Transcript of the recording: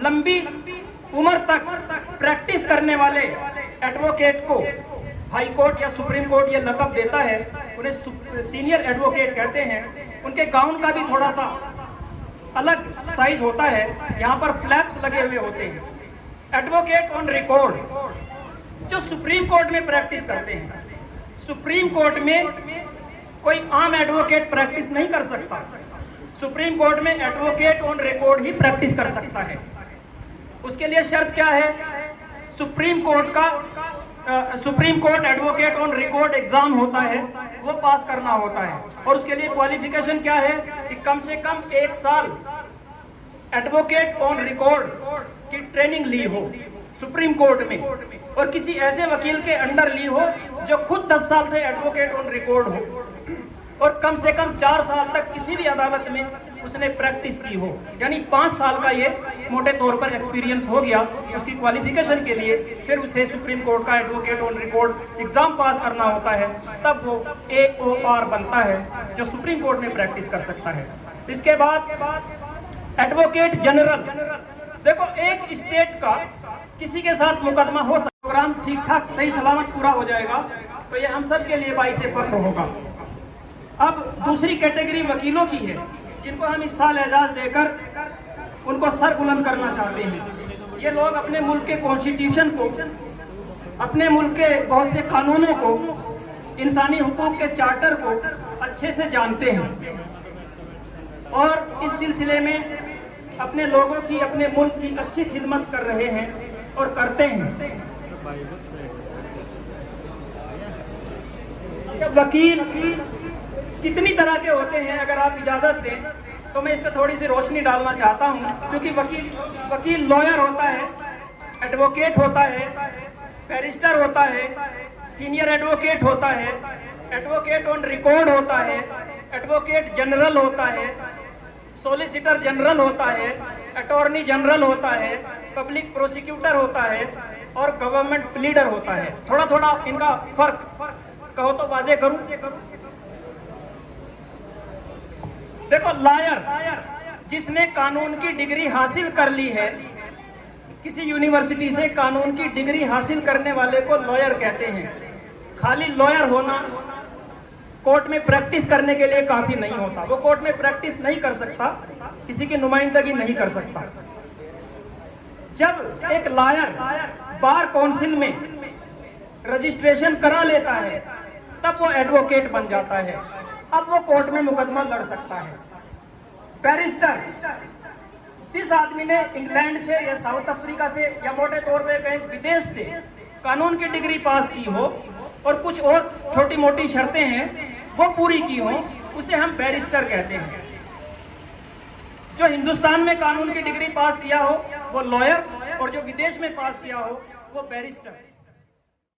लंबी उम्र तक प्रैक्टिस करने वाले एडवोकेट को हाई कोर्ट या सुप्रीम कोर्ट ये लक़ब देता है, उन्हें सीनियर एडवोकेट कहते हैं। उनके गाउन का भी थोड़ा सा अलग साइज होता है, यहाँ पर फ्लैप्स लगे हुए होते हैं। एडवोकेट ऑन रिकॉर्ड जो सुप्रीम कोर्ट में प्रैक्टिस करते हैं, सुप्रीम कोर्ट में कोई आम एडवोकेट प्रैक्टिस नहीं कर सकता। सुप्रीम कोर्ट में advocate on record he practice कर सकता है। उसके लिए शर्त क्या है? Supreme court advocate on record exam होता है, वो पास करना होता है। और उसके लिए क्वालिफिकेशन क्या है कि कम से कम 1 साल एडवोकेट ऑन रिकॉर्ड की ट्रेनिंग ली हो सुप्रीम कोर्ट में, और किसी ऐसे वकील के अंडर ली हो जो खुद 10 साल से एडवोकेट ऑन रिकॉर्ड हो, और कम से कम 4 साल तक किसी भी अदालत में उसने प्रैक्टिस की हो। यानी 5 साल का ये मोटे तौर पर एक्सपीरियंस हो गया। उसकी क्वालिफिकेशन के लिए फिर उसे सुप्रीम कोर्ट का एडवोकेट ऑन रिकॉर्ड एग्जाम पास करना होता है, तब वो AOR बनता है जो सुप्रीम कोर्ट में प्रैक्टिस कर सकता है। इसके बाद एडवोकेट जनरल। देखो, एक स्टेट का किसी के साथ मुकदमा हो सकता, प्रोग्राम ठीक ठाक सही सलामत पूरा हो जाएगा तो ये हम सब के लिए बाइसे फख्र होगा। अब दूसरी कैटेगरी वकीलों की है, जिनको हम इस साल एजाज देकर उनको सर बुलंद करना चाहते हैं। ये लोग अपने मुल्क के कॉन्स्टिट्यूशन को, अपने मुल्क के बहुत से कानूनों को, इंसानी हुकूक के चार्टर को अच्छे से जानते हैं और इस सिलसिले में अपने लोगों की, अपने मुल्क की अच्छी खिदमत कर रहे हैं और करते हैं। वकील कितनी तरह के होते हैं, अगर आप इजाजत दें तो मैं इस पर थोड़ी सी रोशनी डालना चाहता हूं। क्योंकि वकील लॉयर होता है, एडवोकेट होता है, बैरिस्टर होता है, सीनियर एडवोकेट होता है, एडवोकेट ऑन रिकॉर्ड होता है, एडवोकेट जनरल होता है, सॉलिसिटर जनरल होता है, अटॉर्नी जनरल होता है, पब्लिक प्रोसिक्यूटर होता है और गवर्नमेंट प्लीडर होता है। थोड़ा थोड़ा इनका फर्क कहो तो वाजे करूं। देखो, लॉयर जिसने कानून की डिग्री हासिल कर ली है, किसी यूनिवर्सिटी से कानून की डिग्री हासिल करने वाले को लॉयर कहते हैं। खाली लॉयर होना कोर्ट में प्रैक्टिस करने के लिए काफी नहीं होता। वो कोर्ट में प्रैक्टिस नहीं कर सकता, किसी की नुमाइंदगी नहीं कर सकता। जब एक लॉयर बार काउंसिल में रजिस्ट्रेशन करा लेता है, तब वो एडवोकेट बन जाता है। अब वो कोर्ट में मुकदमा लड़ सकता है। बैरिस्टर, जिस आदमी ने इंग्लैंड से या साउथ अफ्रीका से या मोटे तौर पे कहीं विदेश से कानून की डिग्री पास की हो और कुछ और छोटी मोटी शर्तें हैं वो पूरी की हो, उसे हम बैरिस्टर कहते हैं। जो हिंदुस्तान में कानून की डिग्री पास किया हो वो लॉयर, और जो विदेश में पास किया हो वो बैरिस्टर।